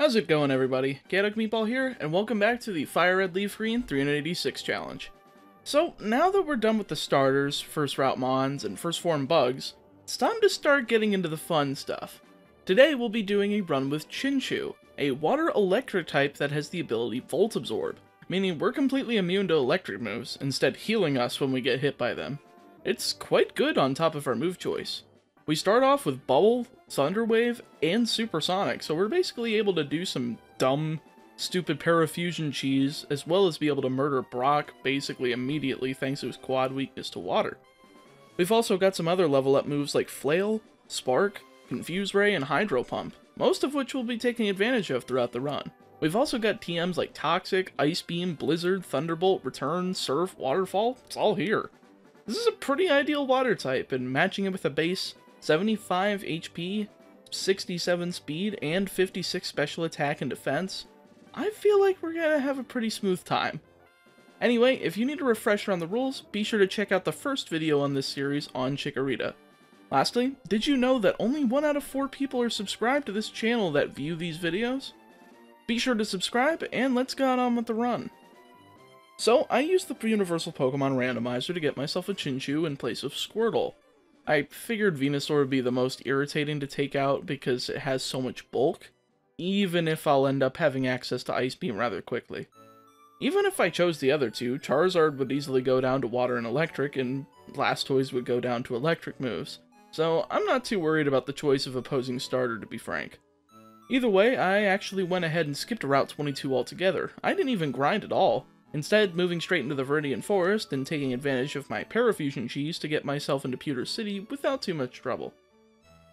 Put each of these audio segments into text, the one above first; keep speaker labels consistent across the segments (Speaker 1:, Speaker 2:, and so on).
Speaker 1: How's it going, everybody? ChaoticMeatball here, and welcome back to the FireRed LeafGreen 386 challenge. So, now that we're done with the starters, first route mons, and first form bugs, it's time to start getting into the fun stuff. Today we'll be doing a run with Chinchou, a water-electric type that has the ability Volt Absorb, meaning we're completely immune to electric moves, instead healing us when we get hit by them. It's quite good on top of our move choice. We start off with Bubble, Thunder Wave, and Supersonic, so we're basically able to do some dumb, stupid Parafusion cheese, as well as be able to murder Brock basically immediately thanks to his quad weakness to water. We've also got some other level up moves like Flail, Spark, Confuse Ray, and Hydro Pump, most of which we'll be taking advantage of throughout the run. We've also got TMs like Toxic, Ice Beam, Blizzard, Thunderbolt, Return, Surf, Waterfall, it's all here. This is a pretty ideal water type, and matching it with a base 75 HP, 67 speed, and 56 special attack and defense, I feel like we're gonna have a pretty smooth time. Anyway, if you need a refresher on the rules, be sure to check out the first video on this series on Chikorita. Lastly, did you know that only 1 out of 4 people are subscribed to this channel that view these videos? Be sure to subscribe, and let's get on with the run. So, I used the Universal Pokemon Randomizer to get myself a Chinchou in place of Squirtle. I figured Venusaur would be the most irritating to take out because it has so much bulk, even if I'll end up having access to Ice Beam rather quickly. Even if I chose the other two, Charizard would easily go down to Water and Electric, and Blastoise would go down to Electric moves, so I'm not too worried about the choice of opposing starter, to be frank. Either way, I actually went ahead and skipped Route 22 altogether. I didn't even grind at all. Instead, moving straight into the Viridian Forest and taking advantage of my Parafusion cheese to get myself into Pewter City without too much trouble.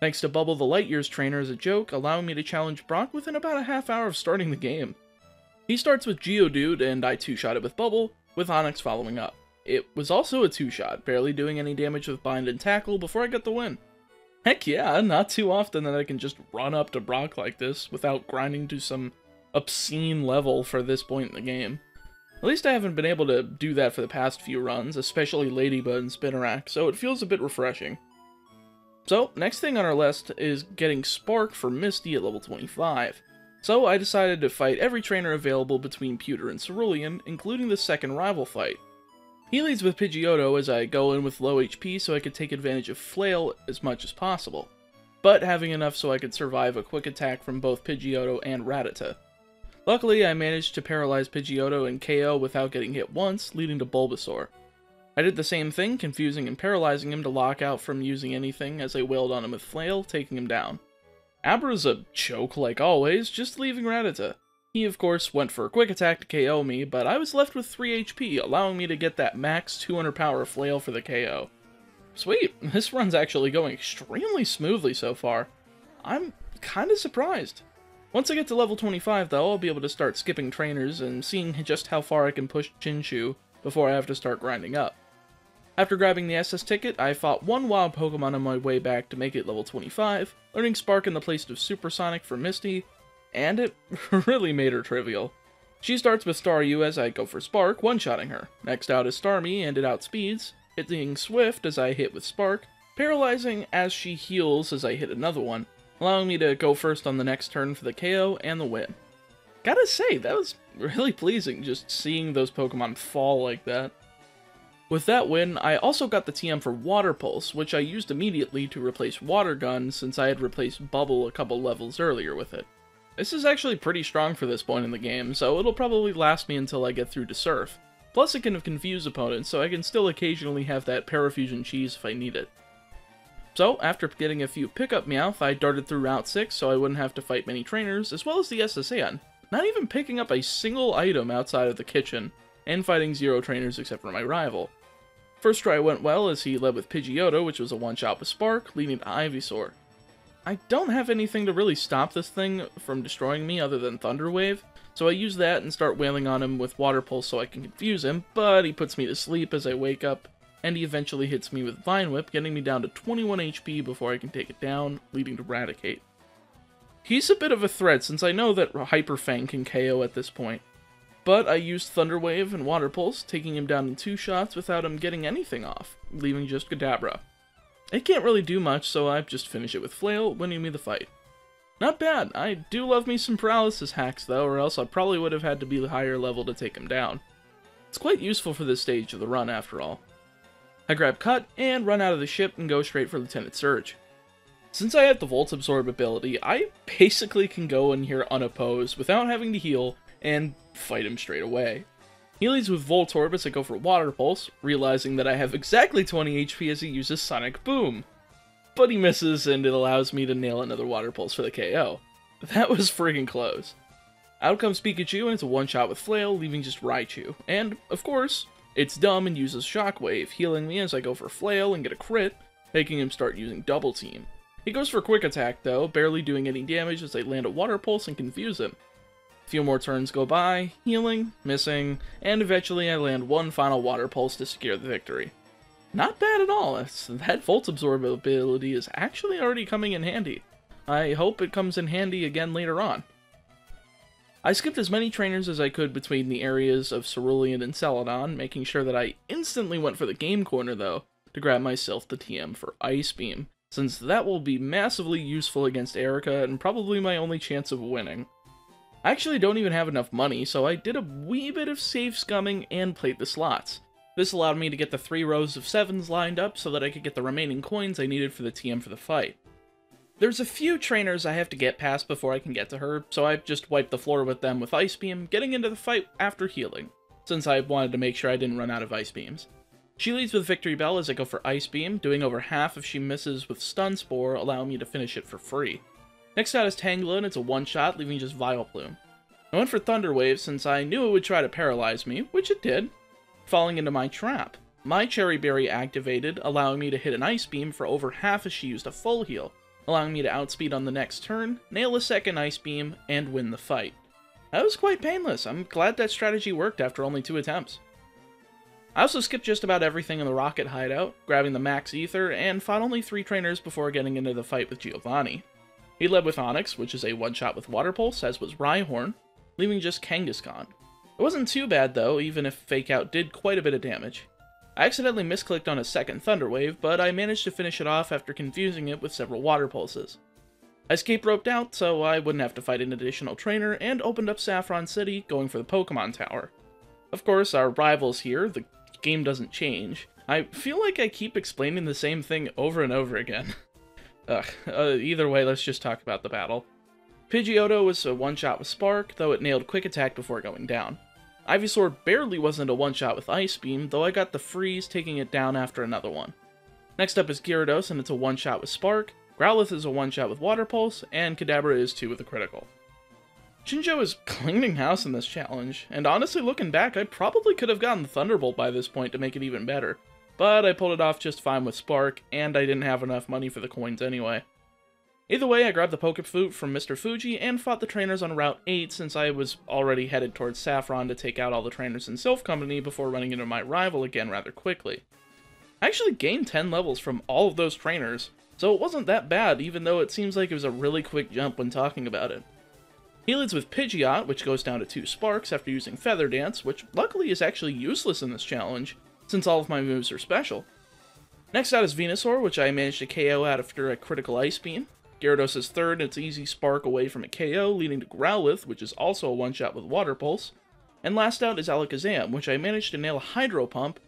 Speaker 1: Thanks to Bubble the Lightyear's trainer as a joke, allowing me to challenge Brock within about a half hour of starting the game. He starts with Geodude, and I two-shot it with Bubble, with Onix following up. It was also a two-shot, barely doing any damage with Bind and Tackle before I got the win. Heck yeah, not too often that I can just run up to Brock like this without grinding to some obscene level for this point in the game. At least I haven't been able to do that for the past few runs, especially Ladybug and Spinarak, so it feels a bit refreshing. So, next thing on our list is getting Spark for Misty at level 25. So I decided to fight every trainer available between Pewter and Cerulean, including the second rival fight. He leads with Pidgeotto as I go in with low HP so I could take advantage of Flail as much as possible, but having enough so I could survive a quick attack from both Pidgeotto and Rattata. Luckily, I managed to paralyze Pidgeotto and KO without getting hit once, leading to Bulbasaur. I did the same thing, confusing and paralyzing him to lock out from using anything as I wailed on him with Flail, taking him down. Abra's a choke like always, just leaving Rattata. He of course went for a quick attack to KO me, but I was left with 3 HP, allowing me to get that max 200 power Flail for the KO. Sweet, this run's actually going extremely smoothly so far. I'm kinda surprised. Once I get to level 25 though, I'll be able to start skipping trainers and seeing just how far I can push Chinchou before I have to start grinding up. After grabbing the SS ticket, I fought one wild Pokemon on my way back to make it level 25, learning Spark in the place of Supersonic for Misty, and it really made her trivial. She starts with Staryu as I go for Spark, one-shotting her. Next out is Starmie, and it outspeeds, hitting Swift as I hit with Spark, paralyzing as she heals as I hit another one, allowing me to go first on the next turn for the KO and the win. Gotta say, that was really pleasing, just seeing those Pokemon fall like that. With that win, I also got the TM for Water Pulse, which I used immediately to replace Water Gun since I had replaced Bubble a couple levels earlier with it. This is actually pretty strong for this point in the game, so it'll probably last me until I get through to Surf. Plus it can confuse opponents, so I can still occasionally have that Parafusion cheese if I need it. So, after getting a few pickup Meowth, I darted through Route 6 so I wouldn't have to fight many trainers, as well as the SSN, not even picking up a single item outside of the kitchen, and fighting 0 trainers except for my rival. First try went well as he led with Pidgeotto, which was a one-shot with Spark, leading to Ivysaur. I don't have anything to really stop this thing from destroying me other than Thunder Wave, so I use that and start wailing on him with Water Pulse so I can confuse him, but he puts me to sleep as I wake up, and he eventually hits me with Vine Whip, getting me down to 21 HP before I can take it down, leading to Raticate. He's a bit of a threat since I know that Hyper Fang can KO at this point, but I used Thunder Wave and Water Pulse, taking him down in 2 shots without him getting anything off, leaving just Kadabra. It can't really do much, so I just finish it with Flail, winning me the fight. Not bad. I do love me some paralysis hacks though, or else I probably would have had to be higher level to take him down. It's quite useful for this stage of the run after all. I grab Cut and run out of the ship and go straight for Lieutenant Surge. Since I have the Volt Absorb ability, I basically can go in here unopposed without having to heal and fight him straight away. He leads with Voltorb as I go for Water Pulse, realizing that I have exactly 20 HP as he uses Sonic Boom. But he misses and it allows me to nail another Water Pulse for the KO. That was friggin' close. Out comes Pikachu and it's a one-shot with Flail, leaving just Raichu. And, of course, it's dumb and uses Shockwave, healing me as I go for Flail and get a crit, making him start using Double Team. He goes for Quick Attack though, barely doing any damage as I land a Water Pulse and confuse him. A few more turns go by, healing, missing, and eventually I land one final Water Pulse to secure the victory. Not bad at all. That Volt Absorb ability is actually already coming in handy. I hope it comes in handy again later on. I skipped as many trainers as I could between the areas of Cerulean and Celadon, making sure that I instantly went for the Game Corner though, to grab myself the TM for Ice Beam, since that will be massively useful against Erica and probably my only chance of winning. I actually don't even have enough money, so I did a wee bit of safe scumming and played the slots. This allowed me to get the 3 rows of 7s lined up so that I could get the remaining coins I needed for the TM for the fight. There's a few trainers I have to get past before I can get to her, so I just wiped the floor with them with Ice Beam, getting into the fight after healing, since I wanted to make sure I didn't run out of Ice Beams. She leads with Victory Bell as I go for Ice Beam, doing over half if she misses with Stun Spore, allowing me to finish it for free. Next out is Tangela, and it's a one-shot, leaving just Vileplume. I went for Thunder Wave since I knew it would try to paralyze me, which it did, falling into my trap. My Cherry Berry activated, allowing me to hit an Ice Beam for over half as she used a full heal, allowing me to outspeed on the next turn, nail a second Ice Beam, and win the fight. That was quite painless. I'm glad that strategy worked after only 2 attempts. I also skipped just about everything in the Rocket Hideout, grabbing the Max Ether, and fought only 3 trainers before getting into the fight with Giovanni. He led with Onix, which is a one-shot with Water Pulse, as was Rhyhorn, leaving just Kangaskhan. It wasn't too bad though, even if Fake Out did quite a bit of damage. I accidentally misclicked on a second Thunder Wave, but I managed to finish it off after confusing it with several Water Pulses. I escape roped out, so I wouldn't have to fight an additional trainer, and opened up Saffron City, going for the Pokmon Tower. Of course, our rivals here, the game doesn't change. I feel like I keep explaining the same thing over and over again. Either way, let's just talk about the battle. Pidgeotto was a one-shot with Spark, though it nailed Quick Attack before going down. Ivysaur barely wasn't a one-shot with Ice Beam, though I got the freeze, taking it down after another one. Next up is Gyarados, and it's a one-shot with Spark, Growlithe is a one-shot with Water Pulse, and Kadabra is 2 with a critical. Chinchou is cleaning house in this challenge, and honestly looking back, I probably could have gotten the Thunderbolt by this point to make it even better, but I pulled it off just fine with Spark, and I didn't have enough money for the coins anyway. Either way, I grabbed the Pokefruit from Mr. Fuji and fought the trainers on Route 8 since I was already headed towards Saffron to take out all the trainers in Sylph Company before running into my rival again rather quickly. I actually gained 10 levels from all of those trainers, so it wasn't that bad even though it seems like it was a really quick jump when talking about it. He leads with Pidgeot, which goes down to 2 Sparks after using Feather Dance, which luckily is actually useless in this challenge, since all of my moves are special. Next out is Venusaur, which I managed to KO out after a critical Ice Beam. Gyarados is third, and it's easy Spark away from a KO, leading to Growlithe, which is also a one-shot with Water Pulse. And last out is Alakazam, which I managed to nail a Hydro Pump,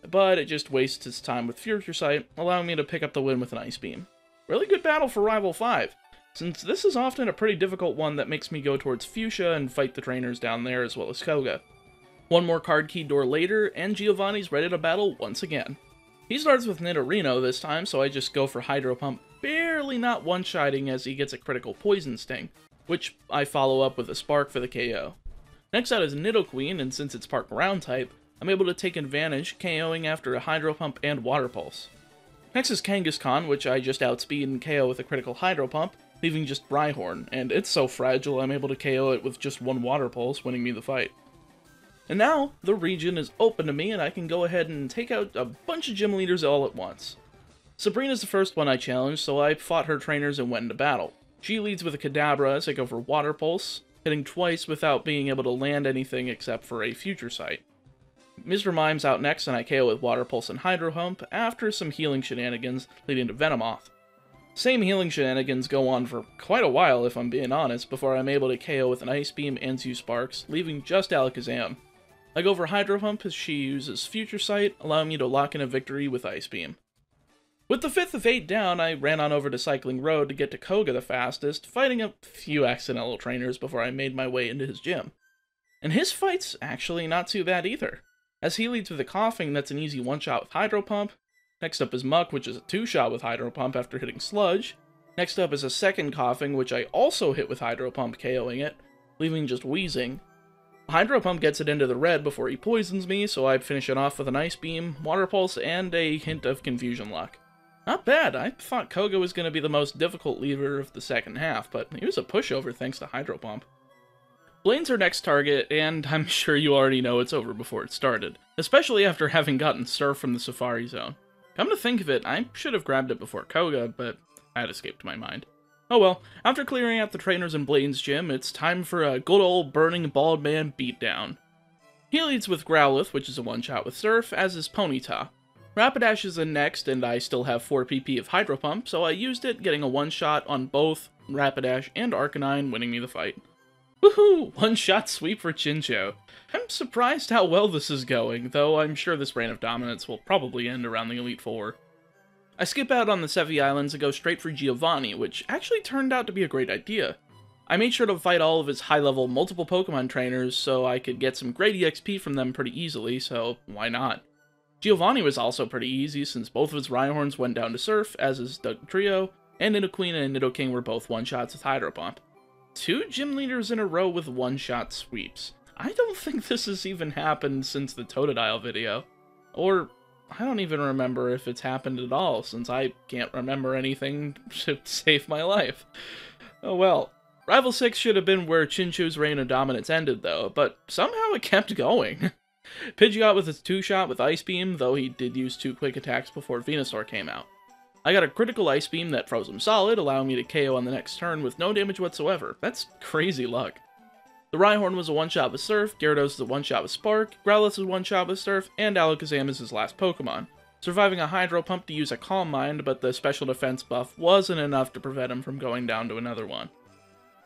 Speaker 1: but it just wastes its time with Future Sight, allowing me to pick up the win with an Ice Beam. Really good battle for Rival 5, since this is often a pretty difficult one that makes me go towards Fuchsia and fight the trainers down there as well as Koga. One more card key door later, and Giovanni's ready to battle once again. He starts with Nidorino this time, so I just go for Hydro Pump, barely not one-shotting as he gets a critical Poison Sting, which I follow up with a Spark for the KO. Next out is Nidoqueen, and since it's Part Ground type, I'm able to take advantage, KOing after a Hydro Pump and Water Pulse. Next is Kangaskhan, which I just outspeed and KO with a critical Hydro Pump, leaving just Rhyhorn, and it's so fragile I'm able to KO it with just one Water Pulse, winning me the fight. And now, the region is open to me and I can go ahead and take out a bunch of gym leaders all at once. Sabrina's the first one I challenged, so I fought her trainers and went into battle. She leads with a Kadabra as I go for Water Pulse, hitting twice without being able to land anything except for a Future Sight. Mr. Mime's out next and I KO with Water Pulse and Hydro Pump after some healing shenanigans leading to Venomoth. Same healing shenanigans go on for quite a while, if I'm being honest, before I'm able to KO with an Ice Beam and 2 Sparks, leaving just Alakazam. I go for Hydro Pump as she uses Future Sight, allowing me to lock in a victory with Ice Beam. With the 5th of 8 down, I ran on over to Cycling Road to get to Koga the fastest, fighting a few accidental trainers before I made my way into his gym. And his fight's actually not too bad either, as he leads with a Coughing that's an easy one-shot with Hydro Pump. Next up is Muck, which is a 2-shot with Hydro Pump after hitting Sludge. Next up is a second Coughing, which I also hit with Hydro Pump, KOing it, leaving just Wheezing. Hydro Pump gets it into the red before he poisons me, so I finish it off with an Ice Beam, Water Pulse, and a hint of Confusion Luck. Not bad. I thought Koga was going to be the most difficult leader of the second half, but he was a pushover thanks to Hydro Pump. Blaine's our next target, and I'm sure you already know it's over before it started, especially after having gotten Surf from the Safari Zone. Come to think of it, I should have grabbed it before Koga, but that escaped my mind. Oh well, after clearing out the trainers in Blaine's gym, it's time for a good old Burning Bald Man beatdown. He leads with Growlithe, which is a one-shot with Surf, as is Ponyta. Rapidash is in next, and I still have 4 PP of Hydro Pump, so I used it, getting a one-shot on both Rapidash and Arcanine, winning me the fight. Woohoo! One-shot sweep for Chinchou. I'm surprised how well this is going, though I'm sure this reign of dominance will probably end around the Elite Four. I skip out on the Sevi Islands and go straight for Giovanni, which actually turned out to be a great idea. I made sure to fight all of his high-level multiple Pokemon trainers so I could get some great EXP from them pretty easily, so why not? Giovanni was also pretty easy since both of his Rhyhorns went down to Surf, as is Dugtrio, and Nidoqueen and Nidoking were both one-shots with Hydro Pump. 2 gym leaders in a row with one-shot sweeps. I don't think this has even happened since the Totodile video. Or, I don't even remember if it's happened at all, since I can't remember anything to save my life. Oh well. Rival 6 should have been where Chinchou's reign of dominance ended, though, but somehow it kept going. Pidgeot with his 2-shot with Ice Beam, though he did use 2 quick attacks before Venusaur came out. I got a critical Ice Beam that froze him solid, allowing me to KO on the next turn with no damage whatsoever. That's crazy luck. The Rhyhorn was a one-shot with Surf, Gyarados is a one-shot with Spark, Growlithe is a one-shot with Surf, and Alakazam is his last Pokemon, surviving a Hydro Pump to use a Calm Mind, but the special defense buff wasn't enough to prevent him from going down to another one.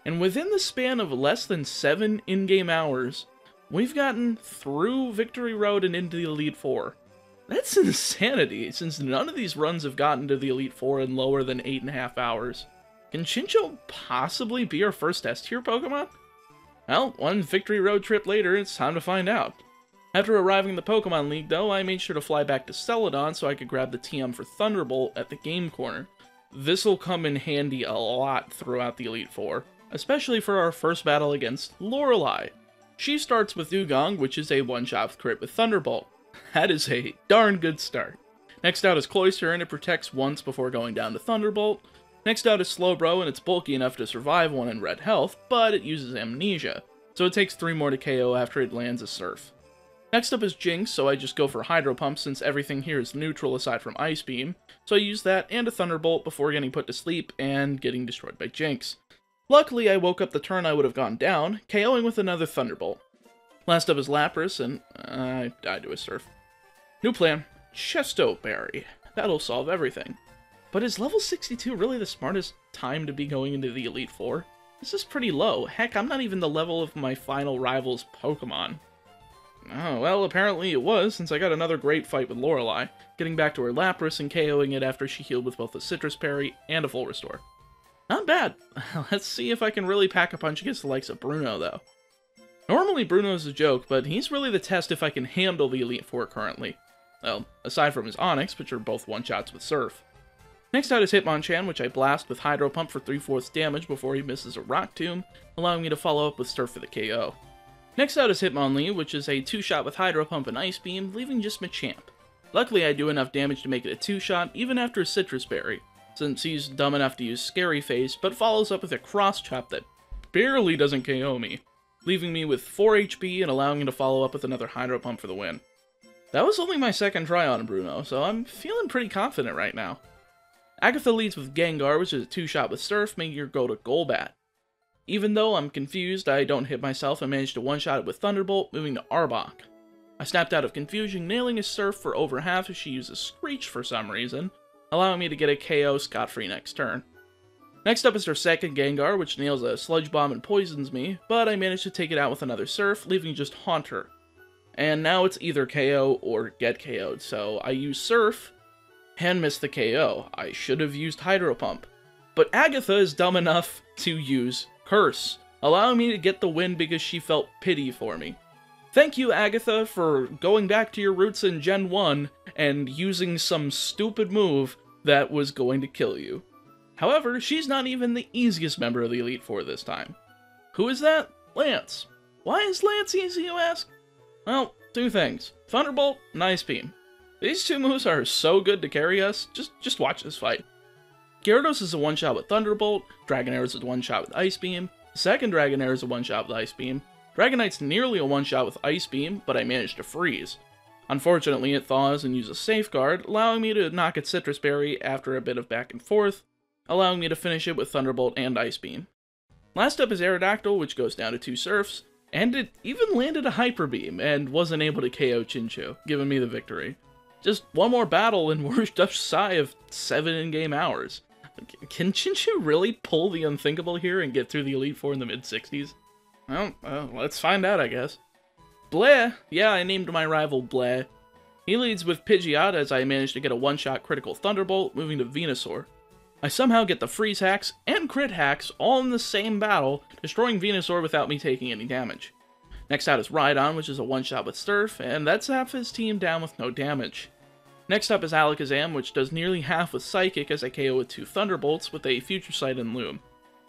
Speaker 1: And within the span of less than 7 in-game hours, we've gotten through Victory Road and into the Elite Four. That's insanity, since none of these runs have gotten to the Elite Four in lower than 8.5 hours. Can Chinchou possibly be our first S-tier Pokemon? Well, one Victory Road trip later, it's time to find out. After arriving in the Pokemon League, though, I made sure to fly back to Celadon so I could grab the TM for Thunderbolt at the game corner. This'll come in handy a lot throughout the Elite Four, especially for our first battle against Lorelei. She starts with Dugong, which is a one-shot with crit with Thunderbolt. That is a darn good start. Next out is Cloyster, and it protects once before going down to Thunderbolt. Next out is Slowbro, and it's bulky enough to survive one in red health, but it uses Amnesia, so it takes 3 more to KO after it lands a Surf. Next up is Jinx, so I just go for Hydro Pump since everything here is neutral aside from Ice Beam, so I use that and a Thunderbolt before getting put to sleep and getting destroyed by Jinx. Luckily, I woke up the turn I would have gone down, KOing with another Thunderbolt. Last up is Lapras, and I died to a Surf. New plan, Chesto Berry. That'll solve everything. But is level 62 really the smartest time to be going into the Elite Four? This is pretty low. Heck, I'm not even the level of my final rival's Pokemon. Oh, well, apparently it was, since I got another great fight with Lorelei, getting back to her Lapras and KOing it after she healed with both a Citrus Berry and a Full Restore. Not bad. Let's see if I can really pack a punch against the likes of Bruno, though. Normally Bruno's a joke, but he's really the test if I can handle the Elite Four currently. Well, aside from his Onix, which are both one-shots with Surf. Next out is Hitmonchan, which I blast with Hydro Pump for 3/4 damage before he misses a Rock Tomb, allowing me to follow up with Surf for the KO. Next out is Hitmonlee, which is a 2-shot with Hydro Pump and Ice Beam, leaving just Machamp. Luckily I do enough damage to make it a 2-shot, even after a Citrus Berry, since he's dumb enough to use Scary Face, but follows up with a Cross Chop that barely doesn't KO me, leaving me with 4 HP and allowing me to follow up with another Hydro Pump for the win. That was only my second try on Bruno, so I'm feeling pretty confident right now. Agatha leads with Gengar, which is a 2-shot with Surf, making her go to Golbat. Even though I'm confused, I don't hit myself and manage to one-shot it with Thunderbolt, moving to Arbok. I snapped out of confusion, nailing his Surf for over half as she uses Screech for some reason, allowing me to get a KO scot-free next turn. Next up is her second Gengar, which nails a Sludge Bomb and poisons me, but I managed to take it out with another Surf, leaving just Haunter. And now it's either KO or get KO'd, so I use Surf and miss the KO. I should have used Hydro Pump. But Agatha is dumb enough to use Curse, allowing me to get the win because she felt pity for me. Thank you, Agatha, for going back to your roots in Gen 1 and using some stupid move that was going to kill you. However, she's not even the easiest member of the Elite Four this time. Who is that? Lance. Why is Lance easy, you ask? Well, two things. Thunderbolt and Ice Beam. These two moves are so good to carry us, just watch this fight. Gyarados is a one-shot with Thunderbolt, Dragonair is a one-shot with Ice Beam, the second Dragonair is a one-shot with Ice Beam, Dragonite's nearly a one-shot with Ice Beam, but I managed to freeze. Unfortunately, it thaws and uses Safeguard, allowing me to knock its Citrus Berry after a bit of back and forth, allowing me to finish it with Thunderbolt and Ice Beam. Last up is Aerodactyl, which goes down to 2 Surfs, and it even landed a Hyper Beam and wasn't able to KO Chinchou, giving me the victory. Just one more battle and we're just shy of 7 in-game hours. Can Chinchou really pull the unthinkable here and get through the Elite Four in the mid-60s? Well, let's find out, I guess. Bleh! Yeah, I named my rival Bleh. He leads with Pidgeot as I managed to get a one-shot critical Thunderbolt, moving to Venusaur. I somehow get the Freeze Hacks and Crit Hacks all in the same battle, destroying Venusaur without me taking any damage. Next out is Rhydon, which is a one-shot with Surf, and that's half his team down with no damage. Next up is Alakazam, which does nearly half with Psychic as I KO with 2 Thunderbolts with a Future Sight and Loom.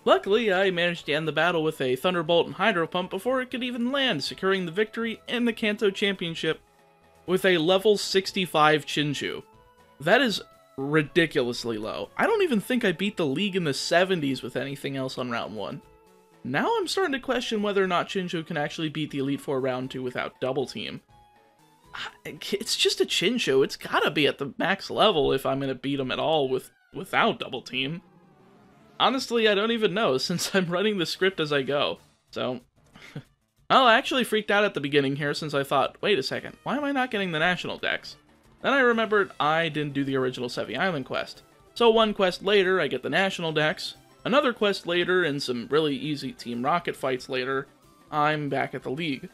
Speaker 1: Luckily, I managed to end the battle with a Thunderbolt and Hydro Pump before it could even land, securing the victory in the Kanto Championship with a level 65 Chinchou. That is ridiculously low. I don't even think I beat the league in the 70s with anything else on round 1. Now I'm starting to question whether or not Chinchou can actually beat the Elite Four round 2 without Double Team. It's just a Chinchou, it's gotta be at the max level if I'm gonna beat him at all without Double Team. Honestly, I don't even know, since I'm running the script as I go, so... Well, I actually freaked out at the beginning here since I thought, wait a second, why am I not getting the National Dex? Then I remembered I didn't do the original Sevi Island quest. So one quest later, I get the National Dex. Another quest later, and some really easy Team Rocket fights later, I'm back at the league.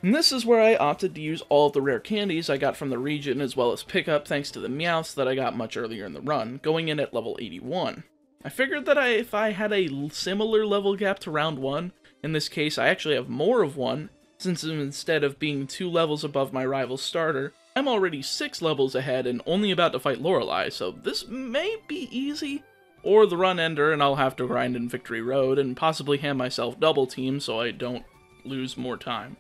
Speaker 1: And this is where I opted to use all of the rare candies I got from the region, as well as pick up thanks to the Meowths that I got much earlier in the run, going in at level 81. I figured that if I had a similar level gap to round 1, in this case I actually have more of one, since instead of being 2 levels above my rival's starter, I'm already 6 levels ahead and only about to fight Lorelei, so this may be easy, or the run ender and I'll have to grind in Victory Road and possibly hand myself Double Team so I don't lose more time.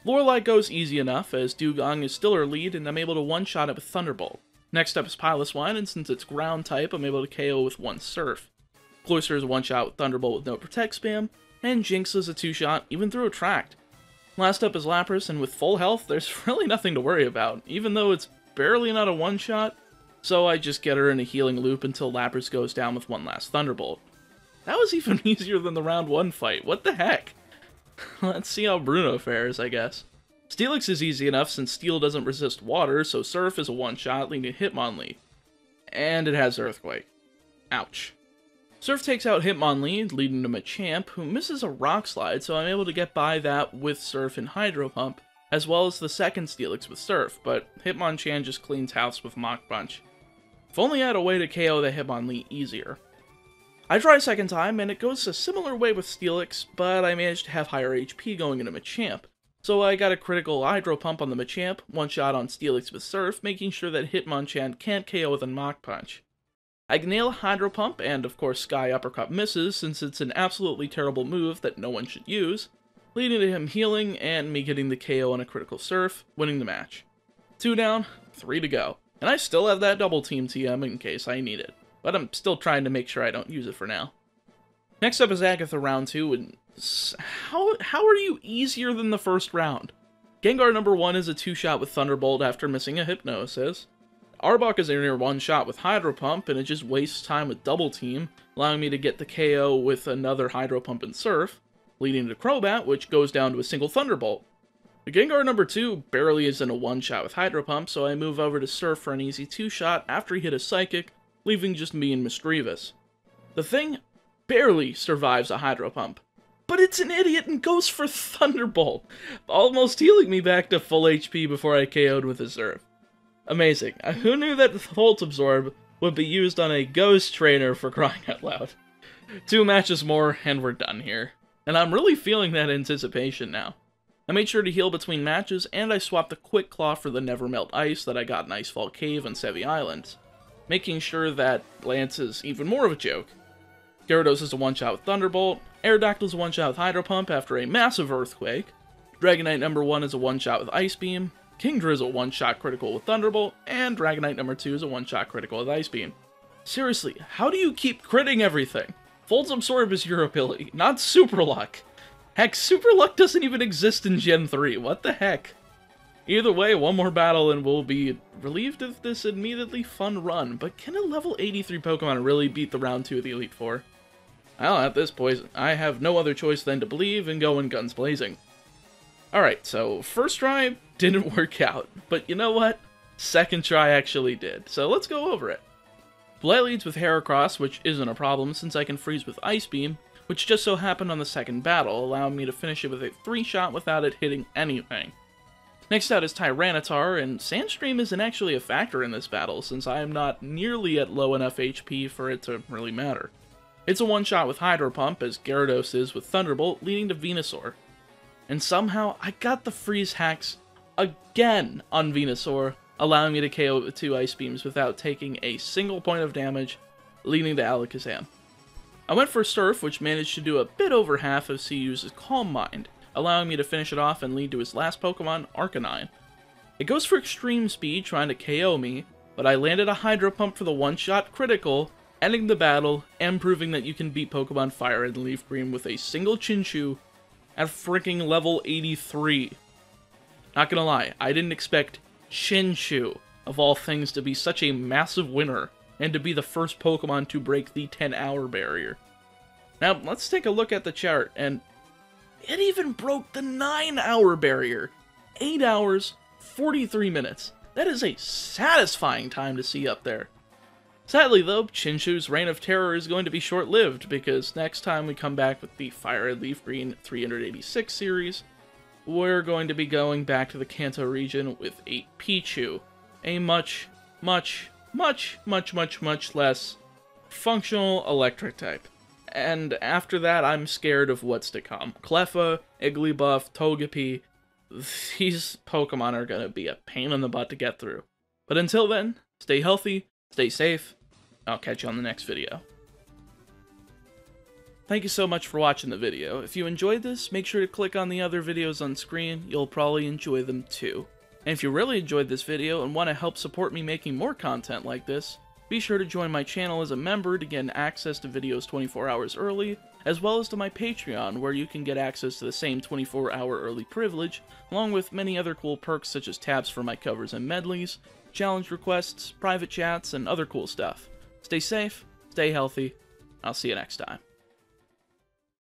Speaker 1: Lorelei goes easy enough, as Dugong is still her lead and I'm able to one-shot it with Thunderbolt. Next up is Piloswine, and since it's ground type, I'm able to KO with 1 Surf. Cloyster is a one-shot with Thunderbolt with no Protect spam, and Jinx is a 2-shot, even through Attract. Last up is Lapras, and with full health, there's really nothing to worry about, even though it's barely not a one-shot, so I just get her in a healing loop until Lapras goes down with 1 last Thunderbolt. That was even easier than the round 1 fight, what the heck? Let's see how Bruno fares, I guess. Steelix is easy enough since Steel doesn't resist water, so Surf is a one-shot, leading to Hitmonlee. And it has Earthquake. Ouch. Surf takes out Hitmonlee, leading to Machamp, who misses a Rock Slide, so I'm able to get by that with Surf and Hydro Pump, as well as the second Steelix with Surf, but Hitmonchan just cleans house with Mach Punch. If only I had a way to KO the Hitmonlee easier. I try a second time, and it goes a similar way with Steelix, but I managed to have higher HP going into Machamp. So I got a critical Hydro Pump on the Machamp, one shot on Steelix with Surf, making sure that Hitmonchan can't KO with a Mach Punch. I nail Hydro Pump, and of course Sky Uppercut misses since it's an absolutely terrible move that no one should use, leading to him healing and me getting the KO on a critical Surf, winning the match. 2 down, 3 to go. And I still have that Double Team TM in case I need it, but I'm still trying to make sure I don't use it for now. Next up is Agatha round 2, and how are you easier than the first round? Gengar number 1 is a 2-shot with Thunderbolt after missing a Hypnosis. Arbok is a near 1-shot with Hydro Pump, and it just wastes time with Double Team, allowing me to get the KO with another Hydro Pump and Surf, leading to Crobat, which goes down to a single Thunderbolt. The Gengar number 2 barely is in a one-shot with Hydro Pump, so I move over to Surf for an easy 2-shot after he hit a Psychic, leaving just me and Misdreavus. The thing barely survives a Hydro Pump, but it's an idiot and goes for Thunderbolt, almost healing me back to full HP before I KO'd with a Surf. Amazing. Who knew that Volt Absorb would be used on a Ghost Trainer, for crying out loud? 2 matches more, and we're done here. And I'm really feeling that anticipation now. I made sure to heal between matches, and I swapped the Quick Claw for the Never Melt Ice that I got in Icefall Cave and Sevi Islands, making sure that Lance is even more of a joke. Gyarados is a one-shot with Thunderbolt, Aerodactyl is a one-shot with Hydro Pump after a massive Earthquake, Dragonite number 1 is a one-shot with Ice Beam, Kingdra is a one-shot critical with Thunderbolt, and Dragonite number 2 is a one-shot critical with Ice Beam. Seriously, how do you keep critting everything? Volt Absorb is your ability, not Super Luck. Heck, Super Luck doesn't even exist in Gen 3, what the heck? Either way, one more battle and we'll be relieved of this admittedly fun run, but can a level 83 Pokemon really beat the round 2 of the Elite Four? Well, at this point, I have no other choice than to believe and go in guns blazing. Alright, so first try didn't work out, but you know what? Second try actually did, so let's go over it. Play leads with Heracross, which isn't a problem since I can freeze with Ice Beam, which just so happened on the second battle, allowing me to finish it with a 3-shot without it hitting anything. Next out is Tyranitar, and Sandstream isn't actually a factor in this battle since I am not nearly at low enough HP for it to really matter. It's a one-shot with Hydro Pump, as Gyarados is with Thunderbolt, leading to Venusaur. And somehow, I got the freeze hacks again on Venusaur, allowing me to KO it with 2 Ice Beams without taking a single point of damage, leading to Alakazam. I went for Surf, which managed to do a bit over half of CU's Calm Mind, allowing me to finish it off and lead to his last Pokemon, Arcanine. It goes for extreme speed, trying to KO me, but I landed a Hydro Pump for the one-shot critical, ending the battle, and proving that you can beat Pokemon FireRed and LeafGreen with a single Chinchou at freaking level 83. Not gonna lie, I didn't expect Chinchou, of all things, to be such a massive winner, and to be the first Pokemon to break the 10-hour barrier. Now, let's take a look at the chart, and it even broke the 9-hour barrier! 8 hours, 43 minutes. That is a satisfying time to see up there. Sadly though, Chinchou's reign of terror is going to be short-lived, because next time we come back with the FireRed LeafGreen 386 series, we're going to be going back to the Kanto region with a Pichu, a much less functional electric type. And after that, I'm scared of what's to come. Cleffa, Igglybuff, Togepi, these Pokemon are going to be a pain in the butt to get through. But until then, stay healthy, stay safe, I'll catch you on the next video. Thank you so much for watching the video. If you enjoyed this, make sure to click on the other videos on screen, you'll probably enjoy them too. And if you really enjoyed this video and want to help support me making more content like this, be sure to join my channel as a member to get access to videos 24 hours early, as well as to my Patreon, where you can get access to the same 24-hour early privilege, along with many other cool perks such as tabs for my covers and medleys, challenge requests, private chats, and other cool stuff. Stay safe, stay healthy, I'll see you next time.